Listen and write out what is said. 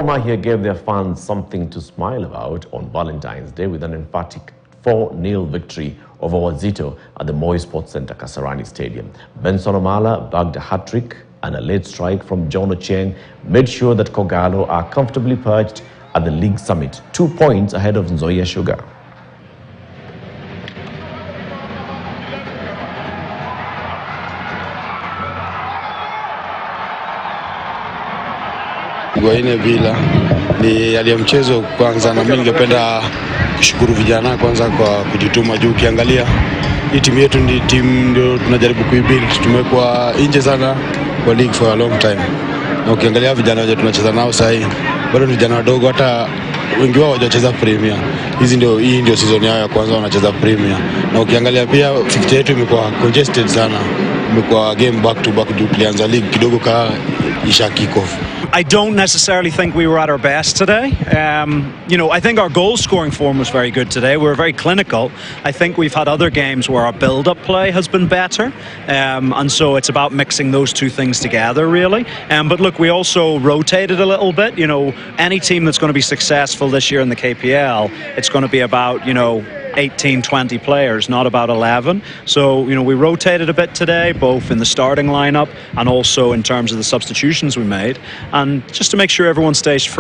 Gor Mahia gave their fans something to smile about on Valentine's Day with an emphatic 4-0 victory over Wazito at the Moi Sports Centre, Kasarani Stadium. Benson Omala bagged a hat-trick, and a late strike from John Ochieng made sure that Kogalo are comfortably perched at the league summit, 2 points ahead of Nzoia Sugar. Gwaine bila ni hali ya mchezo kwanza, na mimi ningependa kushukuru vijana kwanza kwa kujituma juu. Ukiangalia hii timu yetu ni timu ndio tunajaribu kuibuild, tumekuwa nje sana kwa league for a long time, na ukiangalia vijana wote tunacheza nao sasa hivi bado ni vijana wadogo, hata wengi wao hawajacheza Premier. Hii ndio season yao ya kwanza wanacheza Premier, na ukiangalia pia fixture yetu imekuwa congested sana, imekuwa game back to back, tulianza league kidogo ka isha kick off. I don't necessarily think we were at our best today. I think our goal scoring form was very good today. We were very clinical. I think we've had other games where our build-up play has been better. And so it's about mixing those two things together, really. But look, we also rotated a little bit. Any team that's going to be successful this year in the KPL, it's going to be about, 18, 20 players, not about 11. So, we rotated a bit today, both in the starting lineup and also in terms of the substitutions we made. And just to make sure everyone stays free.